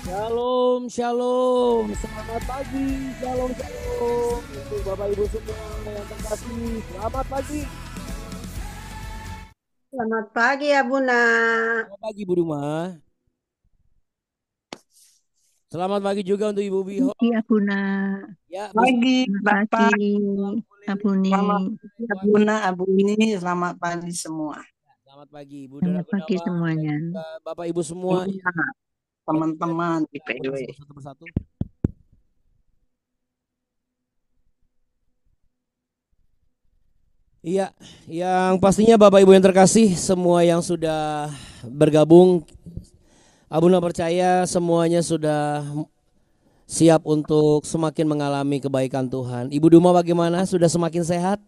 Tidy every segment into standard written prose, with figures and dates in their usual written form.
Shalom, shalom, selamat pagi, shalom, shalom untuk Bapak Ibu semua yang terkasih, selamat pagi. Selamat pagi ya Buna. Selamat pagi Bu Duma. Selamat pagi juga untuk Ibu Biho. Iya, Buna. Ya, Pagi, Selamat Bapak. pagi, Abuni. Selamat pagi, Abuna, Abu ini. Selamat pagi semua. Selamat pagi Bu Dara Selamat pagi Gunawan semuanya. dan juga Bapak Ibu semua. Teman-teman di PW. Satu persatu. Iya, yang pastinya Bapak Ibu yang terkasih, semua yang sudah bergabung, Abuna percaya semuanya sudah siap untuk semakin mengalami kebaikan Tuhan. Ibu Duma bagaimana? Sudah semakin sehat?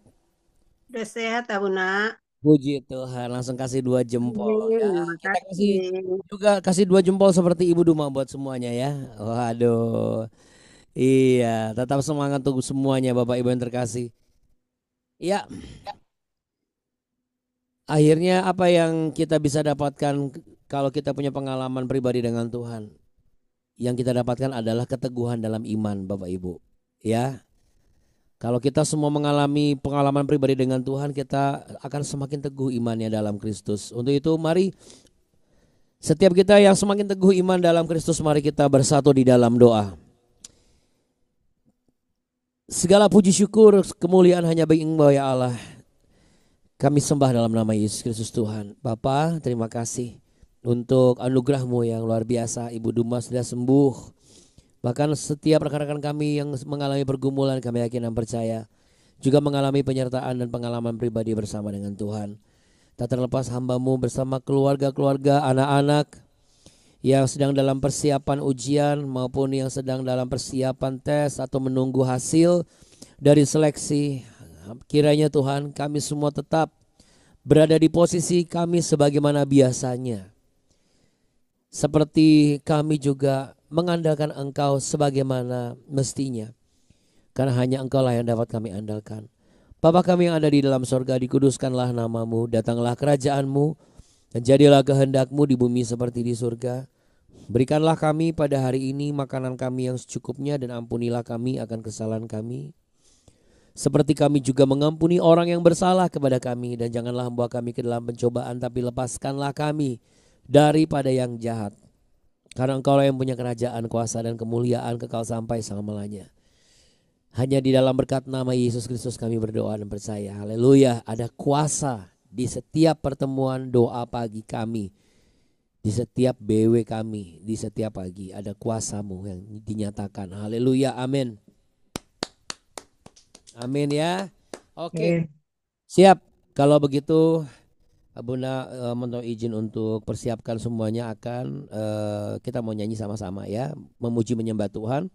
Udah sehat ya Buna? Puji Tuhan, langsung kasih 2 jempol ya. Terima Kita kasih. kasih 2 jempol seperti Ibu Duma buat semuanya ya. Waduh. Iya, tetap semangat untuk semuanya Bapak Ibu yang terkasih. Iya. Akhirnya apa yang kita bisa dapatkan kalau kita punya pengalaman pribadi dengan Tuhan? Yang kita dapatkan adalah keteguhan dalam iman Bapak Ibu. Ya. Kalau kita semua mengalami pengalaman pribadi dengan Tuhan, kita akan semakin teguh imannya dalam Kristus. Untuk itu mari setiap kita yang semakin teguh iman dalam Kristus, mari kita bersatu di dalam doa. Segala puji syukur kemuliaan hanya bagi Engkau ya Allah. Kami sembah dalam nama Yesus Kristus Tuhan. Bapa, terima kasih untuk anugerah-Mu yang luar biasa. Ibu Duma sudah sembuh. Bahkan setiap rekan-rekan kami yang mengalami pergumulan, kami yakin dan percaya juga mengalami penyertaan dan pengalaman pribadi bersama dengan Tuhan. Tak terlepas hamba-Mu bersama keluarga-keluarga, anak-anak yang sedang dalam persiapan ujian maupun yang sedang dalam persiapan tes atau menunggu hasil dari seleksi. Kiranya Tuhan kami semua tetap berada di posisi kami sebagaimana biasanya. Seperti kami juga mengandalkan Engkau sebagaimana mestinya. Karena hanya Engkau lah yang dapat kami andalkan. Bapa kami yang ada di dalam sorga, dikuduskanlah nama-Mu, datanglah kerajaan-Mu, dan jadilah kehendak-Mu di bumi seperti di surga. Berikanlah kami pada hari ini makanan kami yang secukupnya, dan ampunilah kami akan kesalahan kami, seperti kami juga mengampuni orang yang bersalah kepada kami. Dan janganlah membawa kami ke dalam pencobaan, tapi lepaskanlah kami daripada yang jahat. Karena Engkau lah yang punya kerajaan, kuasa dan kemuliaan kekal sampai selama-lamanya. Hanya di dalam berkat nama Yesus Kristus kami berdoa dan percaya. Haleluya. Ada kuasa di setiap pertemuan doa pagi kami, di setiap BW kami, di setiap pagi ada kuasa-Mu yang dinyatakan. Haleluya. Amin. Amin ya. Oke. Siap. Kalau begitu Bunda mohon izin untuk persiapkan semuanya akan kita mau nyanyi sama-sama ya, memuji menyembah Tuhan.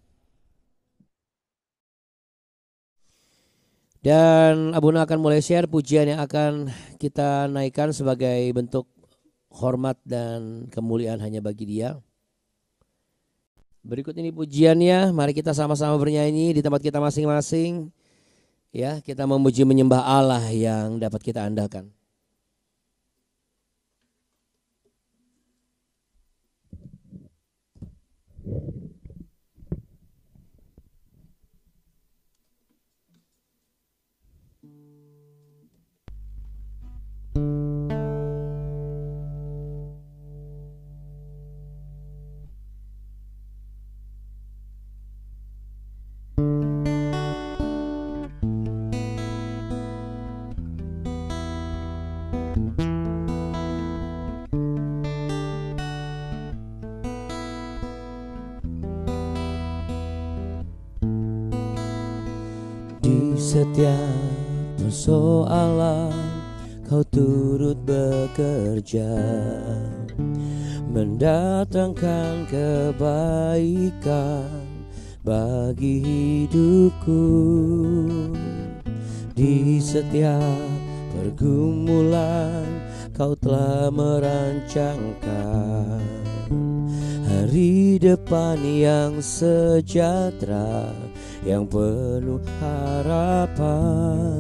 Dan Abuna akan mulai share pujian yang akan kita naikkan sebagai bentuk hormat dan kemuliaan hanya bagi Dia. Berikut ini pujiannya, mari kita sama-sama bernyanyi di tempat kita masing-masing. Ya, kita memuji menyembah Allah yang dapat kita andalkan. Di setiap persoalan Kau turut bekerja, mendatangkan kebaikan bagi hidupku. Di setiap pergumulan Kau telah merancangkan hari depan yang sejahtera, yang penuh harapan.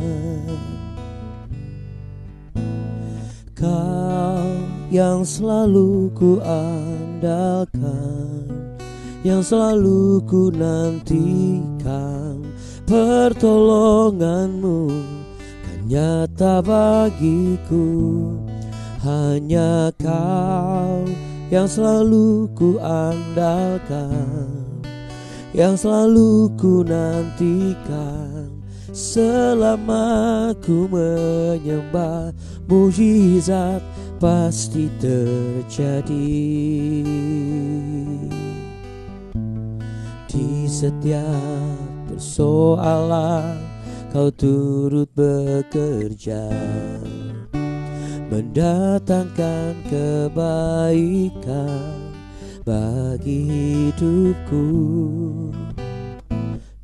Kau yang selalu ku andalkan, yang selalu ku nantikan. Pertolonganmu kan nyata bagiku, hanya Kau yang selalu ku andalkan, yang selalu ku nantikan. Selama ku menyembah, mujizat pasti terjadi. Di setiap persoalan Kau turut bekerja, mendatangkan kebaikan bagi hidupku.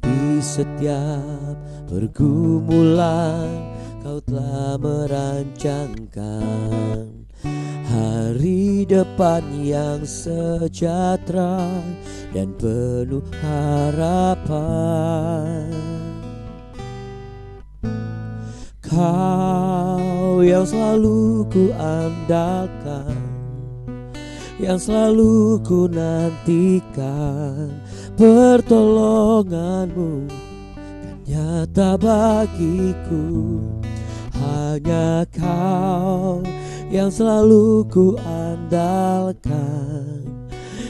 Di setiap pergumulan Kau telah merancangkan hari depan yang sejahtera dan penuh harapan. Kau yang selalu ku andalkan, yang selalu ku nantikan. Pertolonganmu kan nyata bagiku, hanya Kau yang selalu ku andalkan,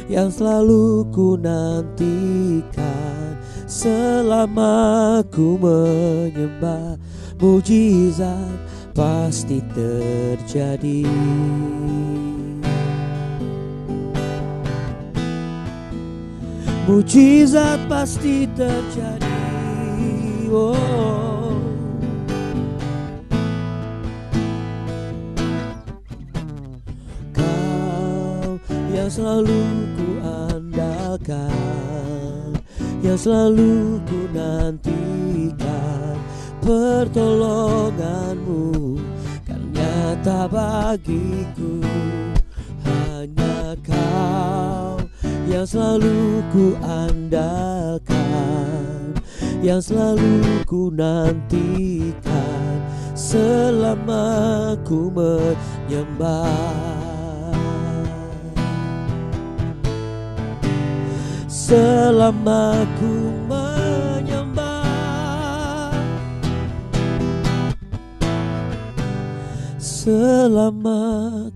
yang selalu ku nantikan. Selama ku menyembah, mujizat pasti terjadi. Mujizat pasti terjadi. Oh. Kau yang selalu ku andalkan, yang selalu ku nantikan. Pertolonganmu kan nyata bagiku, hanya Kau yang selalu ku andalkan, yang selalu ku nantikan. Selama ku menyembah, selama ku menyembah, selama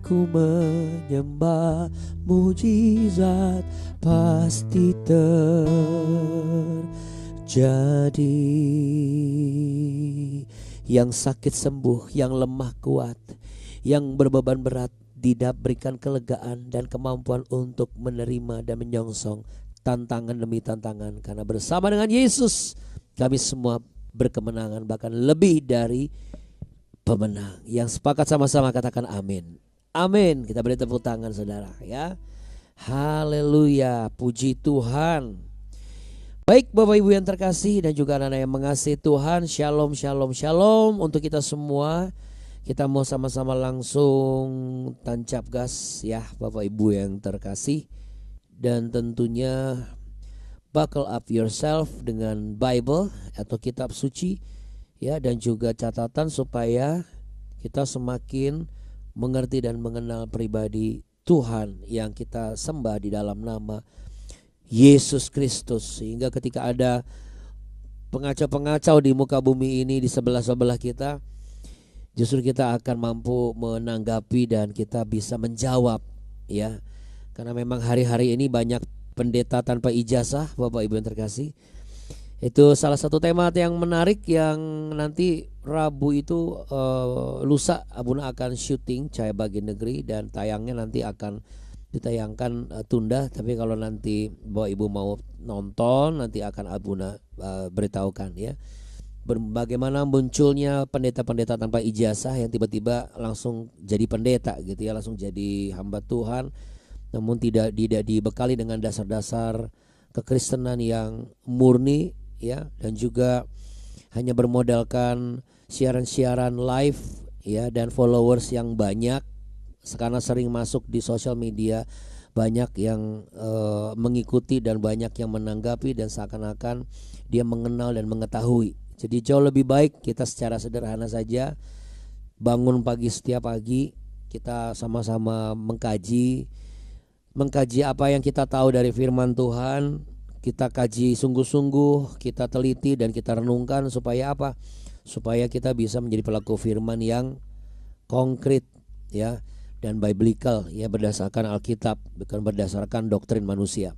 ku menyembah, mujizat pasti terjadi. Yang sakit sembuh, yang lemah kuat, yang berbeban berat diberikan kelegaan dan kemampuan untuk menerima dan menyongsong tantangan demi tantangan. Karena bersama dengan Yesus kami semua berkemenangan, bahkan lebih dari pemenang. Yang sepakat sama-sama katakan amin. Amin. Kita beri tepuk tangan saudara ya. Haleluya, puji Tuhan. Baik Bapak Ibu yang terkasih dan juga anak-anak yang mengasihi Tuhan, shalom, shalom, shalom untuk kita semua. Kita mau sama-sama langsung tancap gas ya Bapak Ibu yang terkasih. Dan tentunya buckle up yourself dengan Bible atau kitab suci ya, dan juga catatan supaya kita semakin mengerti dan mengenal pribadi Tuhan yang kita sembah di dalam nama Yesus Kristus. Sehingga ketika ada pengacau-pengacau di muka bumi ini di sebelah-sebelah kita, justru kita akan mampu menanggapi dan kita bisa menjawab ya. Karena memang hari-hari ini banyak pendeta tanpa ijazah Bapak Ibu yang terkasih. Itu salah satu tema yang menarik yang nanti Rabu itu lusa Abuna akan syuting Cahaya Bagi Negeri dan tayangnya nanti akan ditayangkan tunda. Tapi kalau nanti Bapak Ibu mau nonton nanti akan Abuna beritahukan ya. Bagaimana munculnya pendeta-pendeta tanpa ijazah yang tiba-tiba langsung jadi pendeta gitu ya, langsung jadi hamba Tuhan, namun tidak dibekali dengan dasar-dasar kekristenan yang murni ya, dan juga hanya bermodalkan siaran-siaran live ya dan followers yang banyak. Karena sering masuk di sosial media, banyak yang mengikuti dan banyak yang menanggapi dan seakan-akan dia mengenal dan mengetahui. Jadi jauh lebih baik kita secara sederhana saja bangun pagi setiap pagi, kita sama-sama mengkaji apa yang kita tahu dari firman Tuhan. Kita kaji sungguh-sungguh, kita teliti dan kita renungkan supaya apa? Supaya kita bisa menjadi pelaku firman yang konkret ya dan biblical ya, berdasarkan Alkitab, bukan berdasarkan doktrin manusia.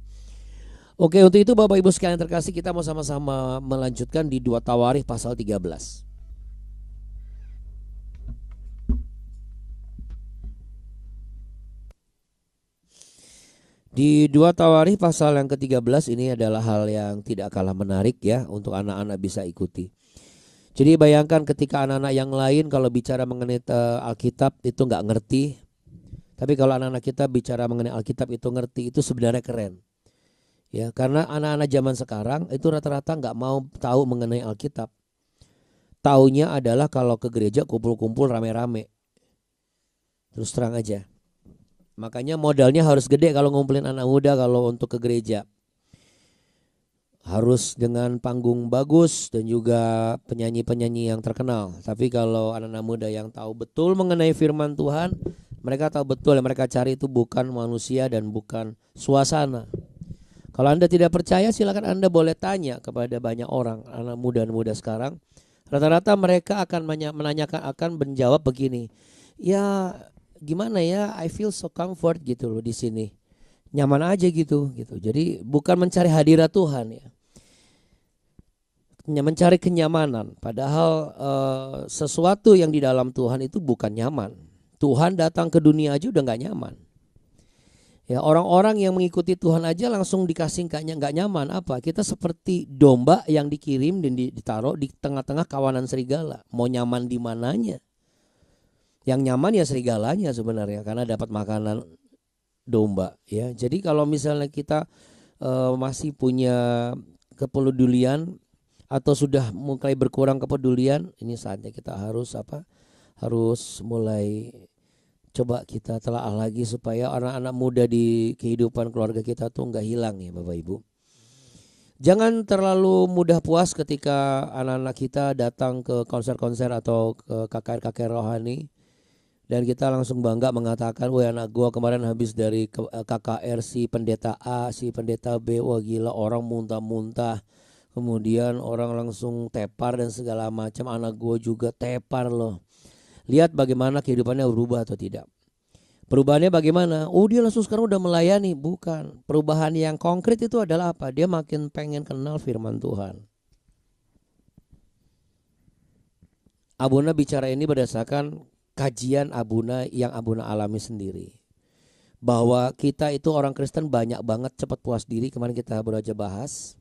Oke, untuk itu Bapak Ibu sekalian terkasih, kita mau sama-sama melanjutkan di 2 Tawarikh pasal 13. Di 2 Tawarikh pasal yang ke-13 ini adalah hal yang tidak kalah menarik ya untuk anak-anak bisa ikuti. Jadi bayangkan ketika anak-anak yang lain kalau bicara mengenai Alkitab itu nggak ngerti. Tapi kalau anak-anak kita bicara mengenai Alkitab itu ngerti, itu sebenarnya keren. Ya, karena anak-anak zaman sekarang itu rata-rata nggak mau tahu mengenai Alkitab. Taunya adalah kalau ke gereja kumpul-kumpul rame-rame. Terus terang aja. Makanya modalnya harus gede kalau ngumpulin anak muda kalau untuk ke gereja. Harus dengan panggung bagus dan juga penyanyi-penyanyi yang terkenal. Tapi kalau anak-anak muda yang tahu betul mengenai firman Tuhan, mereka tahu betul yang mereka cari itu bukan manusia dan bukan suasana. Kalau Anda tidak percaya, silakan Anda boleh tanya kepada banyak orang, anak muda sekarang. Rata-rata mereka akan menanyakan, akan menjawab begini. Ya gimana ya, I feel so comfort gitu loh di sini. Nyaman aja gitu. Jadi bukan mencari hadirat Tuhan ya. Mencari kenyamanan. Padahal sesuatu yang di dalam Tuhan itu bukan nyaman. Tuhan datang ke dunia aja udah gak nyaman. Ya, orang-orang yang mengikuti Tuhan aja langsung dikasih nggak nyaman. Apa? Kita seperti domba yang dikirim dan ditaruh di tengah-tengah kawanan serigala. Mau nyaman di mananya? Yang nyaman ya serigalanya sebenarnya, karena dapat makanan domba. Ya, jadi kalau misalnya kita masih punya kepedulian atau sudah mulai berkurang kepedulian, ini saatnya kita harus Harus mulai coba kita telaah lagi supaya anak-anak muda di kehidupan keluarga kita tuh nggak hilang ya Bapak Ibu. Jangan terlalu mudah puas ketika anak-anak kita datang ke konser-konser atau ke KKR rohani dan kita langsung bangga mengatakan, wah anak gua kemarin habis dari KKR si pendeta A, si pendeta B, wah gila orang muntah-muntah. Kemudian orang langsung tepar dan segala macam, anak gua juga tepar loh. Lihat bagaimana kehidupannya berubah atau tidak. Perubahannya bagaimana? Oh dia langsung sekarang udah melayani. Bukan. Perubahan yang konkret itu adalah apa? Dia makin pengen kenal firman Tuhan. Abuna bicara ini berdasarkan kajian Abuna yang Abuna alami sendiri. Bahwa kita itu orang Kristen banyak banget cepat puas diri. Kemarin kita baru aja bahas.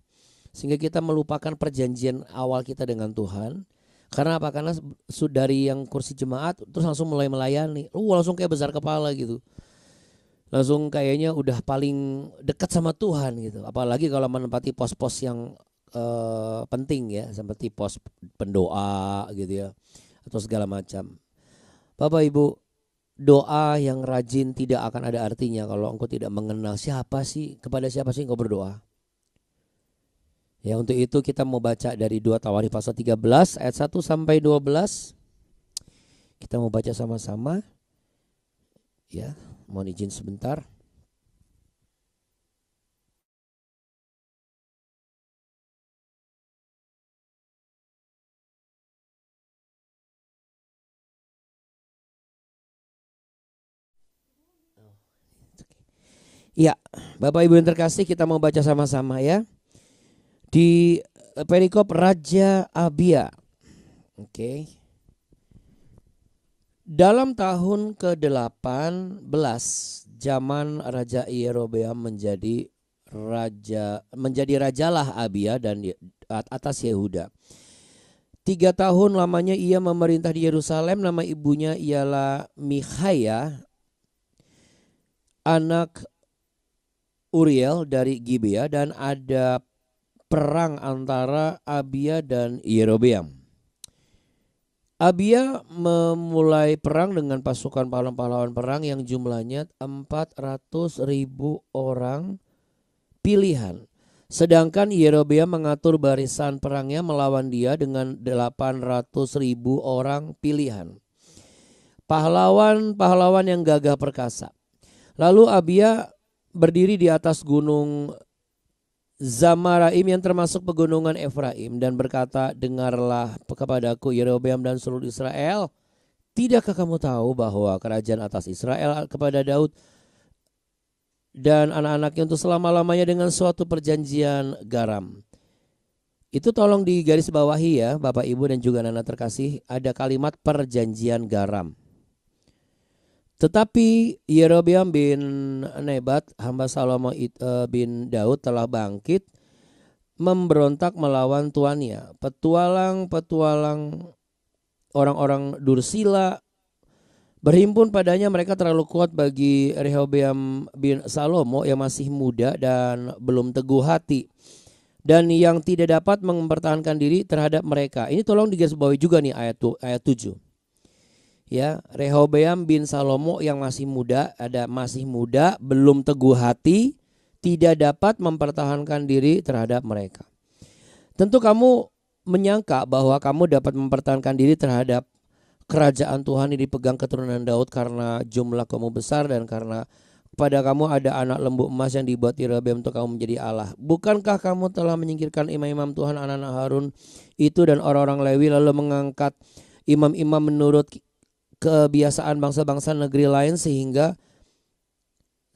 Sehingga kita melupakan perjanjian awal kita dengan Tuhan. Karena apa? Karena dari yang kursi jemaat terus langsung mulai melayani. Langsung kayak besar kepala gitu. Langsung kayaknya udah paling dekat sama Tuhan gitu. Apalagi kalau menempati pos-pos yang penting ya, seperti pos pendoa gitu ya, atau segala macam. Bapak Ibu, doa yang rajin tidak akan ada artinya kalau engkau tidak mengenal kepada siapa sih engkau berdoa. Ya, untuk itu kita mau baca dari 2 Tawarikh pasal 13 ayat 1 sampai 12. Kita mau baca sama-sama. Ya, mohon izin sebentar. Ya, Bapak Ibu yang terkasih, kita mau baca sama-sama ya. Di perikop Raja Abia. Oke. Dalam tahun ke-18 zaman Raja Yerobeam menjadi rajalah Abia dan atas Yehuda. 3 tahun lamanya ia memerintah di Yerusalem. Nama ibunya ialah Mikhaya, anak Uriel dari Gibea, dan ada perang antara Abia dan Yerobeam. Abia memulai perang dengan pasukan pahlawan perang yang jumlahnya 400.000 orang pilihan. Sedangkan Yerobeam mengatur barisan perangnya melawan dia dengan 800.000 orang pilihan. pahlawan-pahlawan yang gagah perkasa. Lalu Abia berdiri di atas gunung Zamaraim yang termasuk pegunungan Efraim dan berkata, dengarlah kepadaku Yerobeam dan seluruh Israel. Tidakkah kamu tahu bahwa kerajaan atas Israel kepada Daud dan anak-anaknya untuk selama-lamanya dengan suatu perjanjian garam. Itu tolong digaris bawahi ya Bapak Ibu dan juga anak-anak terkasih, ada kalimat perjanjian garam. Tetapi Yerobeam bin Nebat, hamba Salomo bin Daud telah bangkit memberontak melawan tuannya. Petualang-petualang orang-orang Dursila berhimpun padanya, mereka terlalu kuat bagi Rehobeam bin Salomo yang masih muda dan belum teguh hati, dan yang tidak dapat mempertahankan diri terhadap mereka. Ini tolong digarisbawahi juga nih ayat 7. Ya, Rehobeam bin Salomo yang masih muda, belum teguh hati, tidak dapat mempertahankan diri terhadap mereka. Tentu kamu menyangka bahwa kamu dapat mempertahankan diri terhadap kerajaan Tuhan yang dipegang keturunan Daud karena jumlah kamu besar dan karena pada kamu ada anak lembu emas yang dibuat Yerobeam untuk kamu menjadi Allah. Bukankah kamu telah menyingkirkan imam-imam Tuhan anak-anak Harun itu dan orang-orang Lewi, lalu mengangkat imam-imam menurut kebiasaan bangsa-bangsa negeri lain, sehingga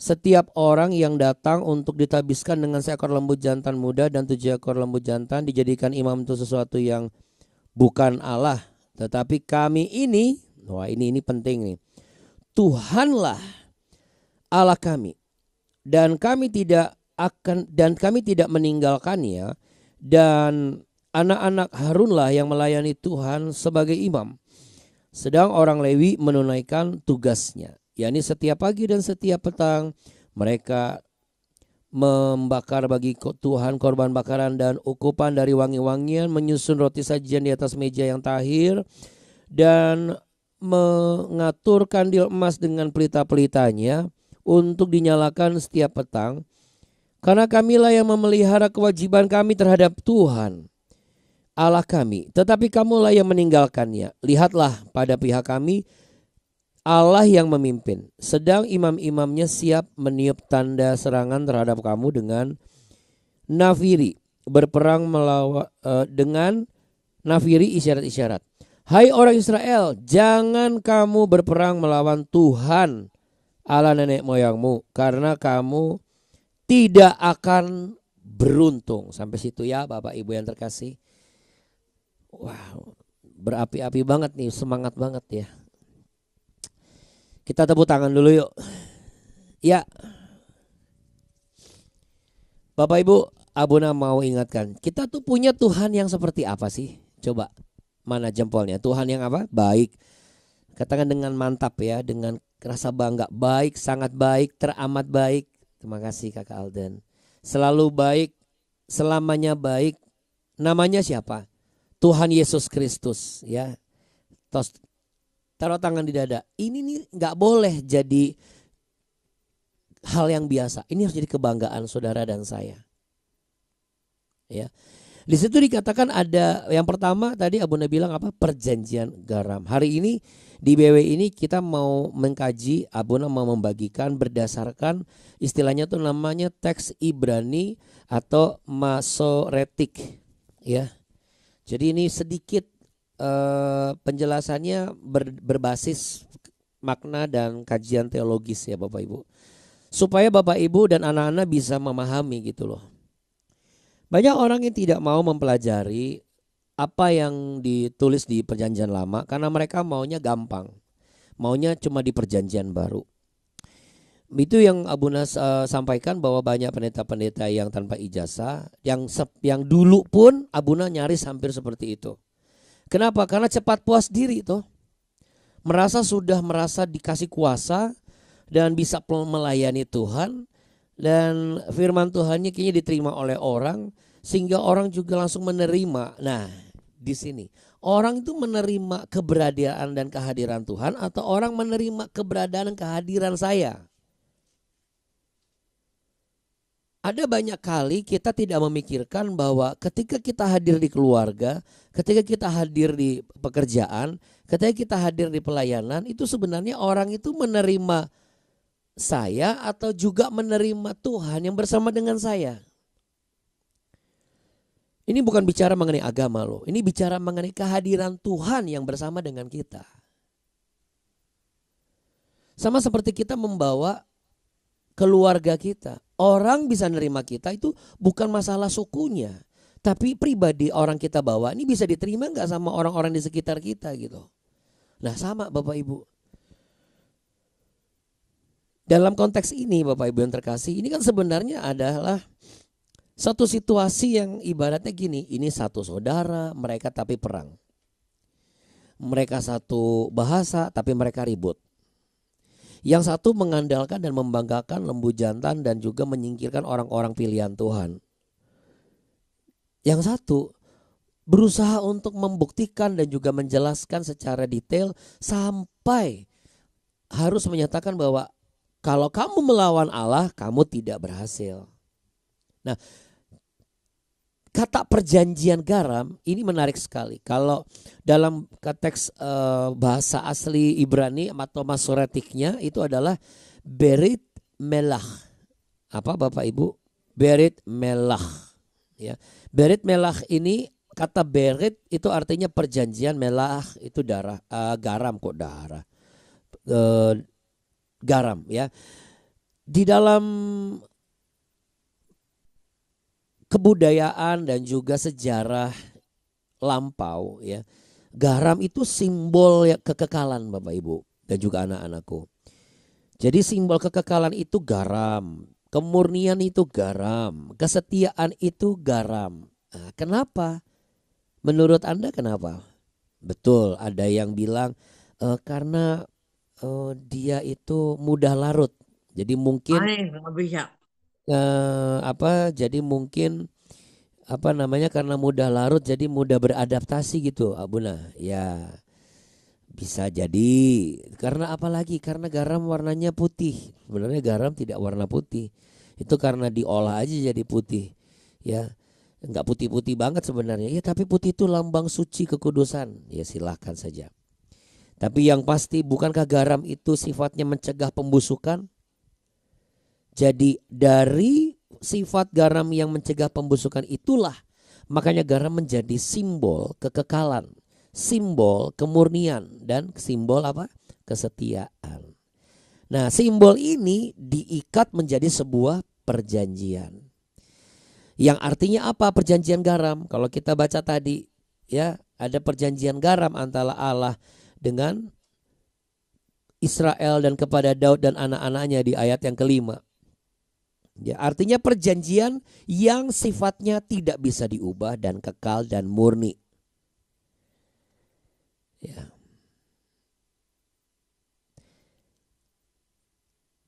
setiap orang yang datang untuk ditabiskan dengan seekor lembu jantan muda dan 7 ekor lembu jantan dijadikan imam untuk sesuatu yang bukan Allah. Tetapi kami ini, ini penting nih, Tuhanlah Allah kami, dan kami tidak meninggalkannya, dan anak-anak Harunlah yang melayani Tuhan sebagai imam. Sedang orang Lewi menunaikan tugasnya, yakni setiap pagi dan setiap petang mereka membakar bagi Tuhan korban bakaran dan ukupan dari wangi-wangian, menyusun roti sajian di atas meja yang tahir, dan mengatur kandil emas dengan pelita-pelitanya untuk dinyalakan setiap petang. Karena kamilah yang memelihara kewajiban kami terhadap Tuhan Allah kami, tetapi kamulah yang meninggalkannya. Lihatlah, pada pihak kami Allah yang memimpin, sedang imam-imamnya siap meniup tanda serangan terhadap kamu dengan nafiri, berperang dengan nafiri isyarat-isyarat. Hai orang Israel, jangan kamu berperang melawan Tuhan Allah nenek moyangmu, karena kamu tidak akan beruntung. Sampai situ ya Bapak Ibu yang terkasih. Wow, berapi-api banget nih, semangat banget ya. Kita tepuk tangan dulu yuk. Ya, Bapak Ibu, Abuna mau ingatkan, kita tuh punya Tuhan yang seperti apa sih? Coba, mana jempolnya? Tuhan yang apa? Baik. Katakan dengan mantap ya, dengan rasa bangga. Baik, sangat baik, teramat baik. Terima kasih Kakak Alden. Selalu baik, selamanya baik. Namanya siapa? Tuhan Yesus Kristus ya. Taruh tangan di dada. Ini nih nggak boleh jadi hal yang biasa. Ini harus jadi kebanggaan saudara dan saya. Ya. Di situ dikatakan ada yang pertama tadi Abuna bilang apa? Perjanjian garam. Hari ini di BW ini kita mau mengkaji, Abuna mau membagikan berdasarkan istilahnya tuh namanya teks Ibrani atau Masoretik ya. Jadi ini sedikit penjelasannya berbasis makna dan kajian teologis ya Bapak Ibu. Supaya Bapak Ibu dan anak-anak bisa memahami gitu loh. Banyak orang yang tidak mau mempelajari apa yang ditulis di perjanjian lama karena mereka maunya gampang. Maunya cuma di perjanjian baru. Itu yang Abuna sampaikan bahwa banyak pendeta-pendeta yang tanpa ijazah, yang dulu pun Abuna nyaris hampir seperti itu. Kenapa? Karena cepat puas diri tuh. Merasa dikasih kuasa dan bisa melayani Tuhan, dan firman Tuhannya kayaknya diterima oleh orang sehingga orang juga langsung menerima. Nah, di sini orang itu menerima keberadaan dan kehadiran Tuhan atau orang menerima keberadaan dan kehadiran saya? Ada banyak kali kita tidak memikirkan bahwa ketika kita hadir di keluarga, ketika kita hadir di pekerjaan, ketika kita hadir di pelayanan, itu sebenarnya orang itu menerima saya atau juga menerima Tuhan yang bersama dengan saya. Ini bukan bicara mengenai agama loh, ini bicara mengenai kehadiran Tuhan yang bersama dengan kita. Sama seperti kita membawa keluarga kita. Orang bisa nerima kita itu bukan masalah sukunya. Tapi pribadi orang kita bawa ini bisa diterima gak sama orang-orang di sekitar kita gitu. Nah sama Bapak Ibu. Dalam konteks ini Bapak Ibu yang terkasih, ini kan sebenarnya adalah satu situasi yang ibaratnya gini. Ini satu saudara, mereka tapi perang. Mereka satu bahasa tapi mereka ribut. Yang satu mengandalkan dan membanggakan lembu jantan dan juga menyingkirkan orang-orang pilihan Tuhan. Yang satu berusaha untuk membuktikan dan juga menjelaskan secara detail sampai harus menyatakan bahwa kalau kamu melawan Allah, kamu tidak berhasil. Nah, kata perjanjian garam ini menarik sekali. Kalau dalam konteks bahasa asli Ibrani atau Masoretiknya itu adalah berit melah. Apa Bapak Ibu? Berit melah. Ya, berit melah ini kata berit itu artinya perjanjian, melah itu darah, garam kok darah. Garam ya. Di dalam kebudayaan dan juga sejarah lampau ya. Garam itu simbol ya kekekalan Bapak Ibu dan juga anak-anakku. Jadi simbol kekekalan itu garam, kemurnian itu garam, kesetiaan itu garam. Nah, kenapa? Menurut Anda kenapa? Betul, ada yang bilang karena dia itu mudah larut. Jadi mungkin nggak bisa. jadi mungkin karena mudah larut jadi mudah beradaptasi gitu Abuna. Ya bisa jadi karena apalagi karena garam warnanya putih. Sebenarnya garam tidak warna putih. Itu karena diolah aja jadi putih. Ya enggak putih-putih banget sebenarnya. Ya tapi putih itu lambang suci kekudusan. Ya silahkan saja. Tapi yang pasti bukankah garam itu sifatnya mencegah pembusukan? Jadi dari sifat garam yang mencegah pembusukan itulah makanya garam menjadi simbol kekekalan, simbol kemurnian dan simbol apa? Kesetiaan. Nah, simbol ini diikat menjadi sebuah perjanjian. Yang artinya apa perjanjian garam? Kalau kita baca tadi ya, ada perjanjian garam antara Allah dengan Israel dan kepada Daud dan anak-anaknya di ayat yang kelima. Ya, artinya perjanjian yang sifatnya tidak bisa diubah dan kekal dan murni. Ya.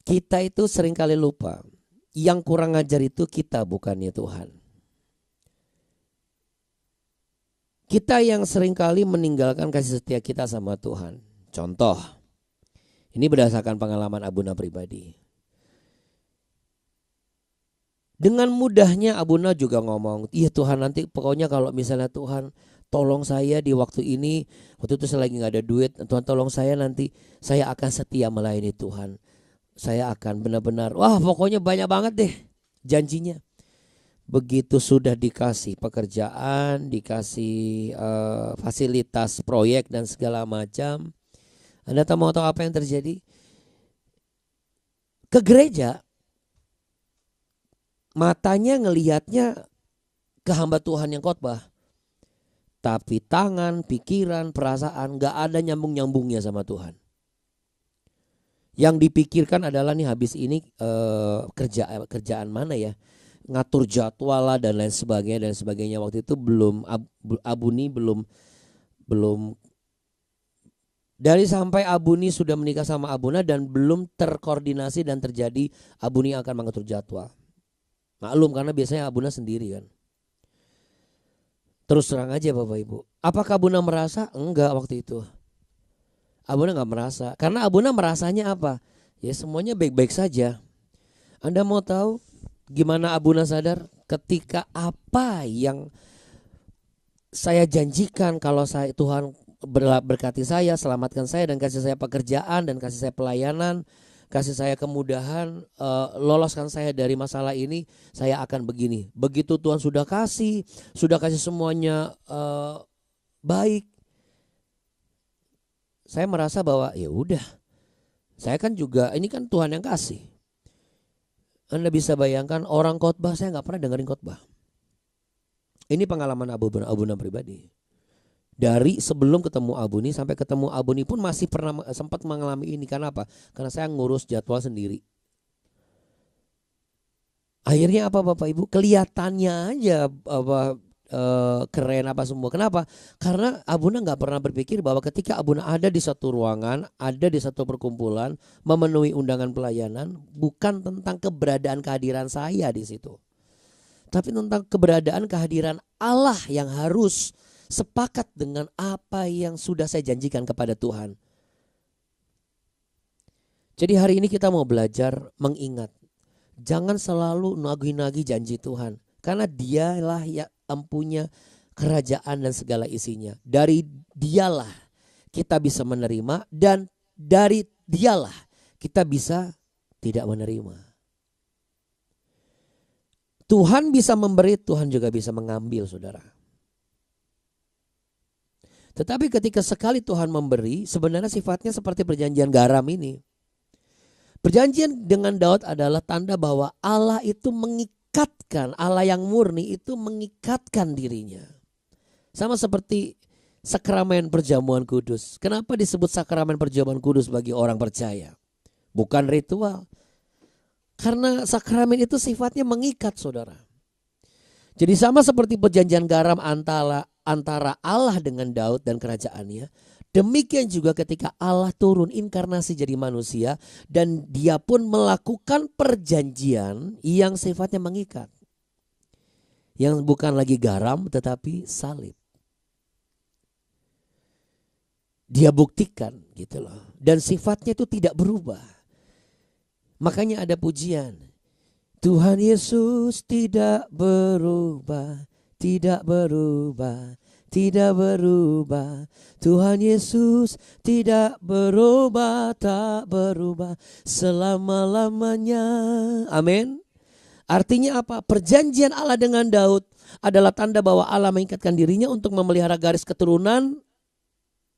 Kita itu seringkali lupa. Yang kurang ajar itu kita bukannya Tuhan. Kita yang seringkali meninggalkan kasih setia kita sama Tuhan. Contoh, ini berdasarkan pengalaman Abuna pribadi. Dengan mudahnya Abuna juga ngomong, iya Tuhan nanti pokoknya kalau misalnya Tuhan tolong saya di waktu ini, waktu itu saya lagi gak ada duit, Tuhan tolong saya nanti saya akan setia melayani Tuhan. Saya akan benar-benar, wah pokoknya banyak banget deh janjinya. Begitu sudah dikasih pekerjaan, dikasih fasilitas proyek dan segala macam, Anda mau tahu apa yang terjadi? Ke gereja, matanya ngelihatnya ke hamba Tuhan yang khotbah. Tapi tangan, pikiran, perasaan gak ada nyambung-nyambungnya sama Tuhan. Yang dipikirkan adalah nih habis ini kerjaan mana ya? Ngatur jadwal lah dan lain sebagainya. Waktu itu belum Abuni belum dari sampai Abuni sudah menikah sama Abuna dan belum terkoordinasi dan terjadi Abuni akan mengatur jadwal. Maklum karena biasanya Abuna sendiri kan. Terus terang aja Bapak Ibu. Apakah Abuna merasa? Enggak waktu itu. Abuna enggak merasa. Karena Abuna merasanya apa? Ya semuanya baik-baik saja. Anda mau tahu? Gimana Abuna sadar? Ketika apa yang saya janjikan kalau Tuhan berkati saya, selamatkan saya dan kasih saya pekerjaan dan kasih saya pelayanan, kasih saya kemudahan, loloskan saya dari masalah ini, saya akan begini. Begitu Tuhan sudah kasih semuanya baik, saya merasa bahwa ya udah, saya kan juga ini kan Tuhan yang kasih. Anda bisa bayangkan orang khotbah, saya nggak pernah dengerin khotbah. Ini pengalaman Abuna pribadi. Dari sebelum ketemu Abuni sampai ketemu Abuni pun masih pernah sempat mengalami ini. Karena apa? Karena saya ngurus jadwal sendiri. Akhirnya apa Bapak Ibu? Kelihatannya aja keren apa semua. Kenapa? Karena Abuna nggak pernah berpikir bahwa ketika Abuna ada di satu ruangan, ada di satu perkumpulan, memenuhi undangan pelayanan, bukan tentang keberadaan kehadiran saya di situ, tapi tentang keberadaan kehadiran Allah yang harus sepakat dengan apa yang sudah saya janjikan kepada Tuhan. Jadi hari ini kita mau belajar mengingat. Jangan selalu nagih-nagih janji Tuhan. Karena dialah yang empunya kerajaan dan segala isinya. Dari dialah kita bisa menerima dan dari dialah kita bisa tidak menerima. Tuhan bisa memberi, Tuhan juga bisa mengambil, saudara. Tetapi ketika sekali Tuhan memberi, sebenarnya sifatnya seperti perjanjian garam ini. Perjanjian dengan Daud adalah tanda bahwa Allah itu mengikatkan, Allah yang murni itu mengikatkan dirinya. Sama seperti sakramen perjamuan kudus. Kenapa disebut sakramen perjamuan kudus bagi orang percaya? Bukan ritual. Karena sakramen itu sifatnya mengikat, saudara. Jadi sama seperti perjanjian garam antara Allah dengan Daud dan kerajaannya. Demikian juga ketika Allah turun inkarnasi jadi manusia. Dan dia pun melakukan perjanjian yang sifatnya mengikat. Yang bukan lagi garam tetapi salib. Dia buktikan gitu loh. Dan sifatnya itu tidak berubah. Makanya ada pujian. Tuhan Yesus tidak berubah, tidak berubah, tidak berubah. Tuhan Yesus tidak berubah, tak berubah selama-lamanya. Amin. Artinya apa? Perjanjian Allah dengan Daud adalah tanda bahwa Allah mengikatkan dirinya untuk memelihara garis keturunan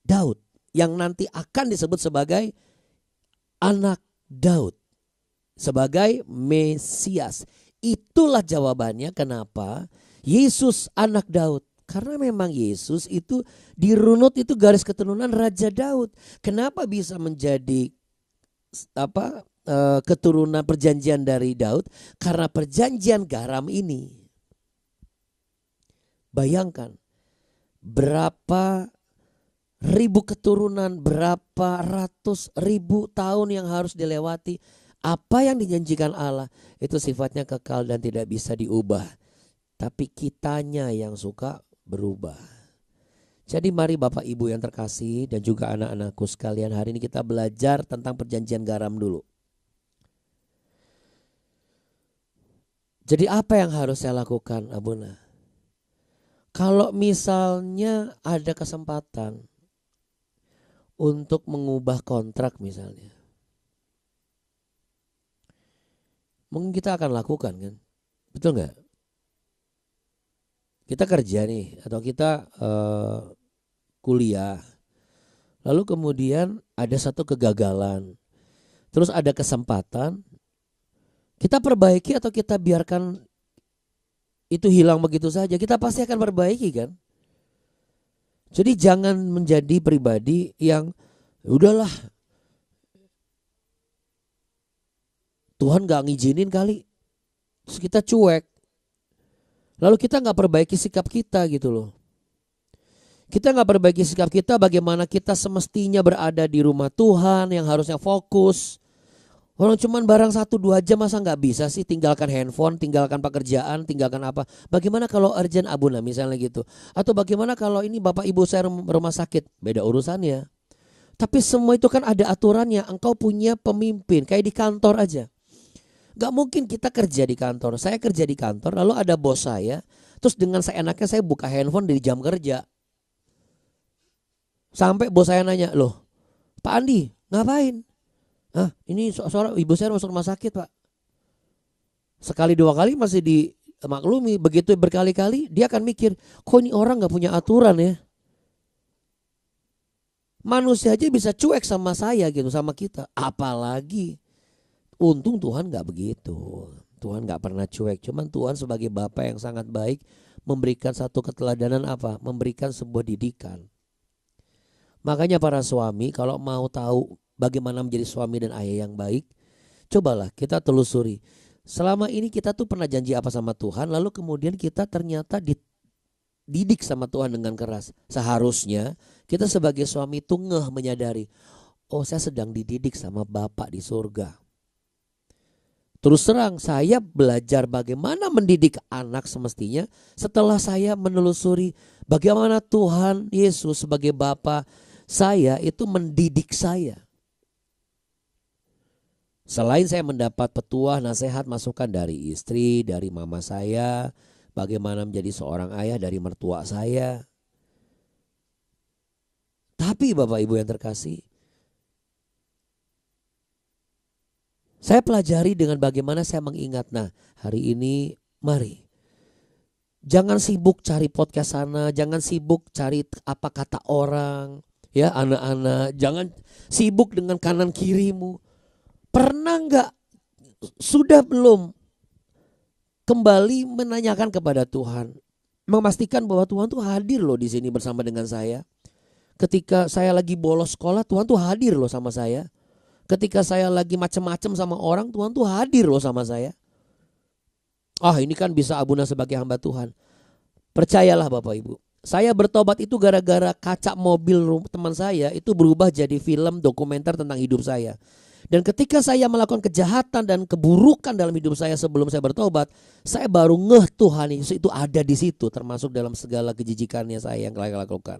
Daud. Yang nanti akan disebut sebagai anak Daud. Sebagai Mesias. Itulah jawabannya kenapa Yesus anak Daud. Karena memang Yesus itu dirunut itu garis keturunan Raja Daud. Kenapa bisa menjadi keturunan perjanjian dari Daud? Karena perjanjian garam ini. Bayangkan berapa ribu keturunan, berapa ratus ribu tahun yang harus dilewati. Apa yang dijanjikan Allah itu sifatnya kekal dan tidak bisa diubah. Tapi kitanya yang suka berubah. Jadi mari Bapak Ibu yang terkasih dan juga anak-anakku sekalian, hari ini kita belajar tentang perjanjian garam dulu. Jadi apa yang harus saya lakukan, Abuna? Kalau misalnya ada kesempatan untuk mengubah kontrak misalnya, mungkin kita akan lakukan kan, betul nggak? Kita kerja nih atau kita kuliah, lalu kemudian ada satu kegagalan, terus ada kesempatan, kita perbaiki atau kita biarkan itu hilang begitu saja? Kita pasti akan perbaiki kan? Jadi jangan menjadi pribadi yang udahlah, Tuhan gak ngizinin kali, terus kita cuek. Lalu kita gak perbaiki sikap kita gitu loh. Kita gak perbaiki sikap kita bagaimana kita semestinya berada di rumah Tuhan yang harusnya fokus. Orang cuman barang 1-2 jam masa gak bisa sih tinggalkan handphone, tinggalkan pekerjaan, tinggalkan apa. Bagaimana kalau urgent Abuna misalnya gitu. Atau bagaimana kalau ini bapak ibu saya rumah sakit, beda urusannya. Tapi semua itu kan ada aturannya, engkau punya pemimpin kayak di kantor aja. Gak mungkin kita kerja di kantor. Saya kerja di kantor lalu ada bos saya. Terus dengan seenaknya saya buka handphone di jam kerja. Sampai bos saya nanya, loh Pak Andi ngapain? Ini suara ibu saya masuk rumah sakit Pak. Sekali dua kali masih dimaklumi. Begitu berkali-kali dia akan mikir, kok ini orang gak punya aturan ya. Manusia aja bisa cuek sama saya gitu, sama kita. Apalagi untung Tuhan gak begitu. Tuhan gak pernah cuek. Cuman Tuhan sebagai Bapa yang sangat baik memberikan satu keteladanan apa? Memberikan sebuah didikan. Makanya para suami kalau mau tahu bagaimana menjadi suami dan ayah yang baik, cobalah kita telusuri. Selama ini kita tuh pernah janji apa sama Tuhan, lalu kemudian kita ternyata dididik sama Tuhan dengan keras. Seharusnya kita sebagai suami tuh menyadari, oh saya sedang dididik sama Bapak di surga. Terus terang saya belajar bagaimana mendidik anak semestinya setelah saya menelusuri bagaimana Tuhan Yesus sebagai Bapa saya itu mendidik saya. Selain saya mendapat petuah, nasihat, masukan dari istri, dari mama saya, bagaimana menjadi seorang ayah dari mertua saya. Tapi Bapak Ibu yang terkasih, saya pelajari dengan bagaimana saya mengingat. Nah, hari ini mari. Jangan sibuk cari podcast sana, jangan sibuk cari apa kata orang. Ya anak-anak, jangan sibuk dengan kanan kirimu. Pernah enggak, sudah belum kembali menanyakan kepada Tuhan, memastikan bahwa Tuhan tuh hadir loh di sini bersama dengan saya. Ketika saya lagi bolos sekolah, Tuhan tuh hadir loh sama saya. Ketika saya lagi macem-macem sama orang, Tuhan tuh hadir loh sama saya. Ini kan bisa Abuna sebagai hamba Tuhan. Percayalah Bapak Ibu. Saya bertobat itu gara-gara kaca mobil teman saya itu berubah jadi film dokumenter tentang hidup saya. Dan ketika saya melakukan kejahatan dan keburukan dalam hidup saya sebelum saya bertobat, saya baru ngeh Tuhan Yesus itu ada di situ, termasuk dalam segala kejijikannya saya yang saya lakukan.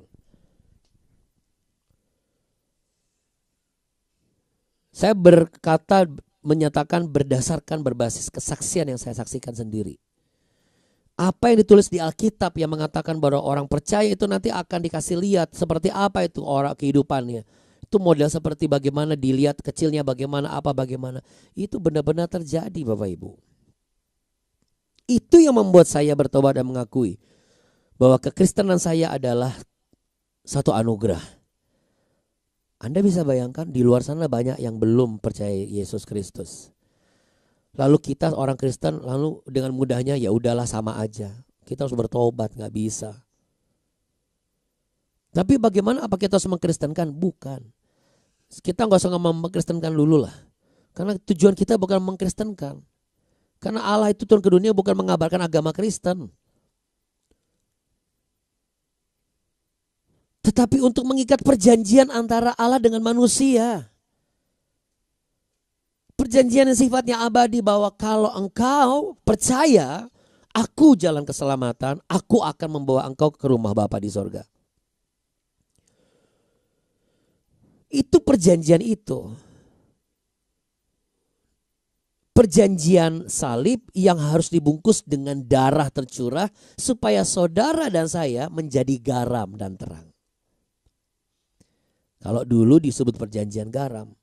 Saya berkata, menyatakan berdasarkan berbasis kesaksian yang saya saksikan sendiri. Apa yang ditulis di Alkitab yang mengatakan bahwa orang percaya itu nanti akan dikasih lihat seperti apa itu orang kehidupannya. Itu model seperti bagaimana dilihat kecilnya, bagaimana apa bagaimana. Itu benar-benar terjadi Bapak Ibu. Itu yang membuat saya bertobat dan mengakui bahwa kekristenan saya adalah satu anugerah. Anda bisa bayangkan di luar sana banyak yang belum percaya Yesus Kristus. Lalu kita orang Kristen lalu dengan mudahnya ya udahlah sama aja. Kita harus bertobat, gak bisa. Tapi bagaimana, apa kita harus mengkristenkan? Bukan. Kita gak usah mengkristenkan dulu lah. Karena tujuan kita bukan mengkristenkan. Karena Allah itu turun ke dunia bukan mengabarkan agama Kristen. Tetapi untuk mengikat perjanjian antara Allah dengan manusia. Perjanjian yang sifatnya abadi bahwa kalau engkau percaya, aku jalan keselamatan, aku akan membawa engkau ke rumah Bapa di sorga. Itu perjanjian itu. Perjanjian salib yang harus dibungkus dengan darah tercurah supaya saudara dan saya menjadi garam dan terang. Kalau dulu disebut perjanjian garam.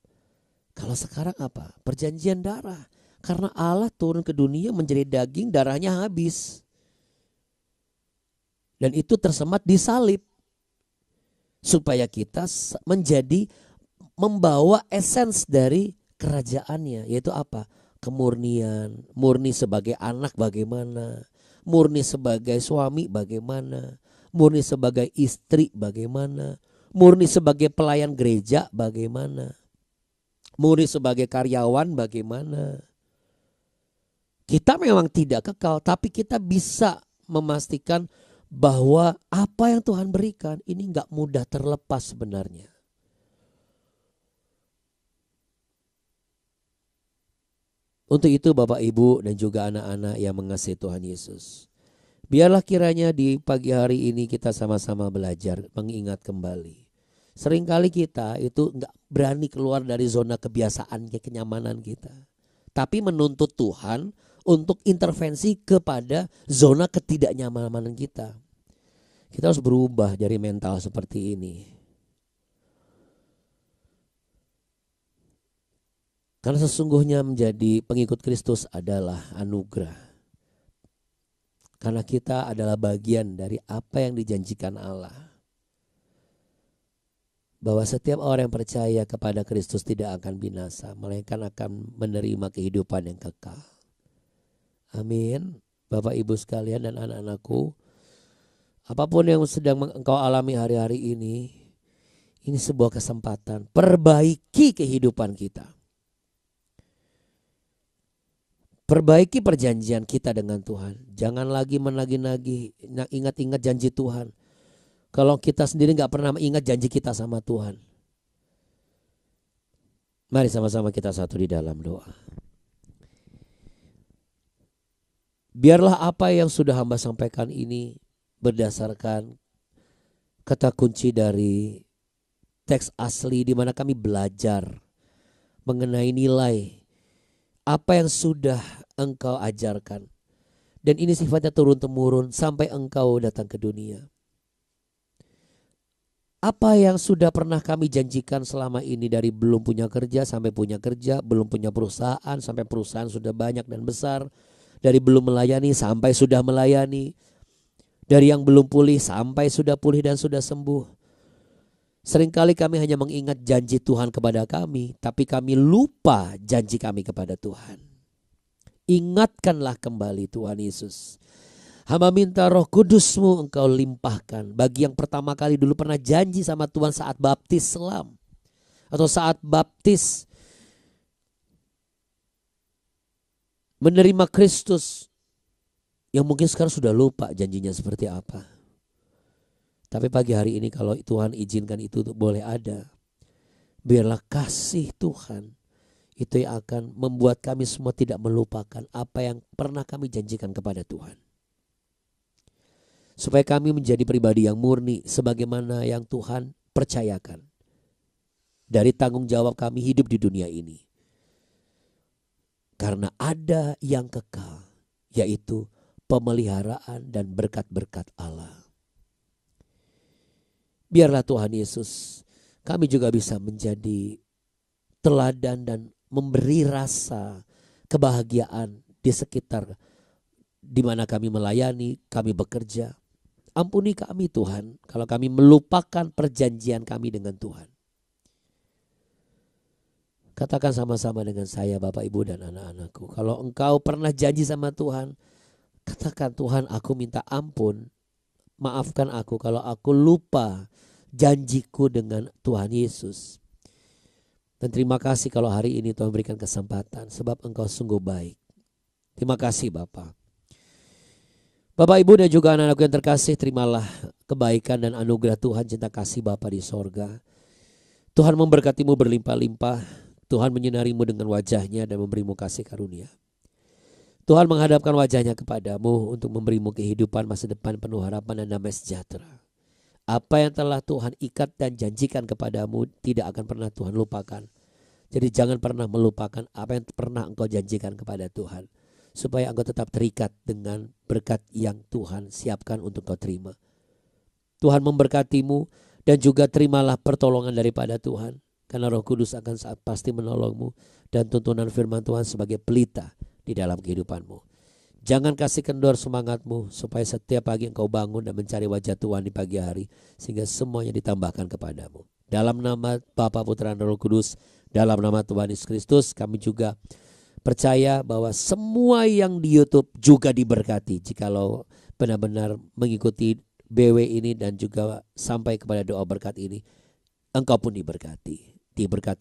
Kalau sekarang apa? Perjanjian darah. Karena Allah turun ke dunia menjadi daging, darahnya habis. Dan itu tersemat di salib. Supaya kita menjadi membawa esens dari kerajaannya. Yaitu apa? Kemurnian. Murni sebagai anak bagaimana. Murni sebagai suami bagaimana. Murni sebagai istri bagaimana. Murni sebagai pelayan gereja bagaimana. Murni sebagai karyawan bagaimana. Kita memang tidak kekal, tapi kita bisa memastikan bahwa apa yang Tuhan berikan ini gak mudah terlepas sebenarnya. Untuk itu Bapak Ibu dan juga anak-anak yang mengasihi Tuhan Yesus, biarlah kiranya di pagi hari ini kita sama-sama belajar mengingat kembali. Seringkali kita itu gak berani keluar dari zona kebiasaan, kenyamanan kita. tapi menuntut Tuhan untuk intervensi kepada zona ketidaknyamanan kita. Kita harus berubah dari mental seperti ini. Karena sesungguhnya menjadi pengikut Kristus adalah anugerah. Karena kita adalah bagian dari apa yang dijanjikan Allah. Bahwa setiap orang yang percaya kepada Kristus tidak akan binasa, melainkan akan menerima kehidupan yang kekal. Amin. Bapak Ibu sekalian dan anak-anakku, apapun yang sedang engkau alami hari-hari ini sebuah kesempatan. Perbaiki kehidupan kita. Perbaiki perjanjian kita dengan Tuhan. Jangan lagi menagih-nagih, ingat-ingat janji Tuhan. Kalau kita sendiri gak pernah ingat janji kita sama Tuhan. Mari sama-sama kita satu di dalam doa. Biarlah apa yang sudah hamba sampaikan ini berdasarkan kata kunci dari teks asli di mana kami belajar mengenai nilai apa yang sudah engkau ajarkan. Dan ini sifatnya turun-temurun sampai engkau datang ke dunia. Apa yang sudah pernah kami janjikan selama ini dari belum punya kerja sampai punya kerja, belum punya perusahaan sampai perusahaan sudah banyak dan besar. Dari belum melayani sampai sudah melayani. Dari yang belum pulih sampai sudah pulih dan sudah sembuh. Seringkali kami hanya mengingat janji Tuhan kepada kami, tapi kami lupa janji kami kepada Tuhan. Ingatkanlah kembali Tuhan Yesus. Hamba minta Roh Kudus-Mu engkau limpahkan. Bagi yang pertama kali dulu pernah janji sama Tuhan saat baptis selam. Atau saat baptis menerima Kristus, yang mungkin sekarang sudah lupa janjinya seperti apa. Tapi pagi hari ini kalau Tuhan izinkan itu boleh ada, biarlah kasih Tuhan itu yang akan membuat kami semua tidak melupakan apa yang pernah kami janjikan kepada Tuhan. Supaya kami menjadi pribadi yang murni sebagaimana yang Tuhan percayakan. Dari tanggung jawab kami hidup di dunia ini. Karena ada yang kekal, yaitu pemeliharaan dan berkat-berkat Allah. Biarlah Tuhan Yesus, kami juga bisa menjadi teladan dan memberi rasa kebahagiaan di sekitar di mana kami melayani, kami bekerja. Ampuni kami Tuhan kalau kami melupakan perjanjian kami dengan Tuhan. Katakan sama-sama dengan saya Bapak Ibu dan anak-anakku. Kalau engkau pernah janji sama Tuhan, katakan Tuhan aku minta ampun. Maafkan aku kalau aku lupa janjiku dengan Tuhan Yesus. Dan terima kasih kalau hari ini Tuhan berikan kesempatan sebab engkau sungguh baik. Terima kasih Bapak. Bapak Ibu dan juga anak-anakku yang terkasih, terimalah kebaikan dan anugerah Tuhan, cinta kasih Bapa di sorga. Tuhan memberkatimu berlimpah-limpah. Tuhan menyinarimu dengan wajahnya dan memberimu kasih karunia. Tuhan menghadapkan wajahnya kepadamu untuk memberimu kehidupan masa depan penuh harapan dan damai sejahtera. Apa yang telah Tuhan ikat dan janjikan kepadamu tidak akan pernah Tuhan lupakan. Jadi jangan pernah melupakan apa yang pernah engkau janjikan kepada Tuhan. Supaya engkau tetap terikat dengan berkat yang Tuhan siapkan untuk kau terima. Tuhan memberkatimu dan juga terimalah pertolongan daripada Tuhan. Karena Roh Kudus akan saat pasti menolongmu dan tuntunan firman Tuhan sebagai pelita di dalam kehidupanmu. Jangan kasih kendor semangatmu supaya setiap pagi engkau bangun dan mencari wajah Tuhan di pagi hari sehingga semuanya ditambahkan kepadamu. Dalam nama Bapa, Putra dan Roh Kudus, dalam nama Tuhan Yesus Kristus, kami juga percaya bahwa semua yang di YouTube juga diberkati jikalau benar-benar mengikuti BW ini dan juga sampai kepada doa berkat ini. Engkau pun diberkati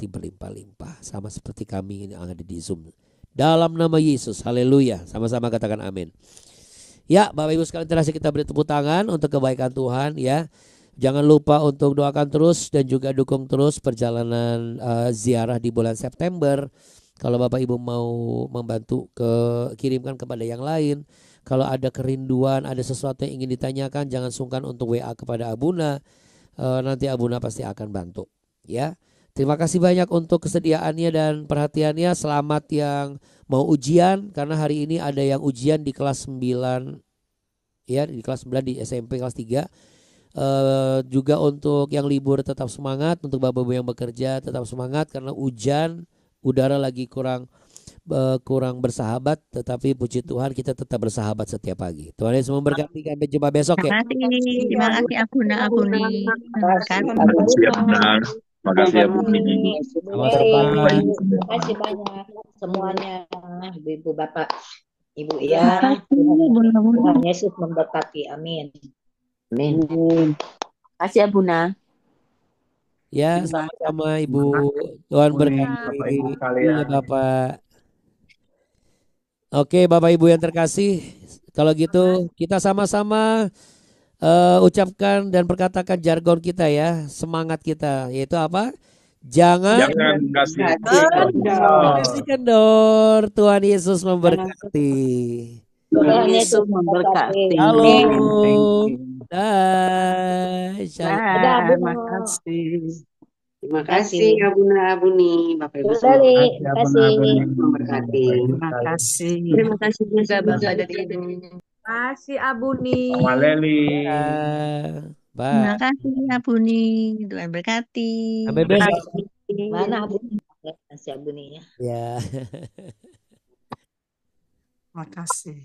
berlimpah-limpah sama seperti kami yang ada di Zoom. Dalam nama Yesus, haleluya. Sama-sama katakan amin. Ya, Bapak Ibu sekalian terasa kita beri tepuk tangan untuk kebaikan Tuhan ya. Jangan lupa untuk doakan terus dan juga dukung terus perjalanan ziarah di bulan September. Kalau Bapak Ibu mau membantu kirimkan kepada yang lain. Kalau ada kerinduan, ada sesuatu yang ingin ditanyakan, jangan sungkan untuk WA kepada Abuna. Nanti Abuna pasti akan bantu ya. Terima kasih banyak untuk kesediaannya dan perhatiannya. Selamat yang mau ujian karena hari ini ada yang ujian di kelas 9 ya, di kelas 9 di SMP kelas 3. Juga untuk yang libur tetap semangat, untuk Bapak-Ibu yang bekerja tetap semangat karena hujan, udara lagi kurang bersahabat, tetapi puji Tuhan kita tetap bersahabat setiap pagi. Tuhan Yesus memberkati, sampai jumpa besok ya. Terima kasih Abuna-Abuni. Terima kasih. Terima kasih ya Bunda. Terima kasih ya Bu Nini. Bu Sama-sama. Mary, terima kasih banyak semuanya, Ibu Bapak, Ibu Terima ya. kasih Bunda-Bunda. Tuhan Yesus memberkati. Amin. Amin. Kasih ya Bunda. Ya, Terima sama-sama Ibu. Tuhan berkati. Bapak Ibu Iya sekalian. Bapak. Oke Bapak Ibu yang terkasih, kalau gitu kita sama-sama ucapkan dan perkatakan jargon kita ya, semangat kita, yaitu apa? Jangan Jangan kasih kasih kendor. Tuhan Yesus memberkati. Tuhan Yesus Yesus memberkati. memberkati. Halo. Thank you. Dah. Shalom. Dadah, Terima Bu. kasih. Terima kasih Abuna Abuni, Bapak Ibu Bu semua. Leli, Terima terima kasih. Memberkati. Terima kasih. Terima kasih juga Bapak dan Ibu. Kasih Abuni. Mama Leli. Terima Bye. kasih Abuni. Tuhan berkati. Sampai besok. Mana Abu? Kasih Abu nih ya. Ya. Terima kasih.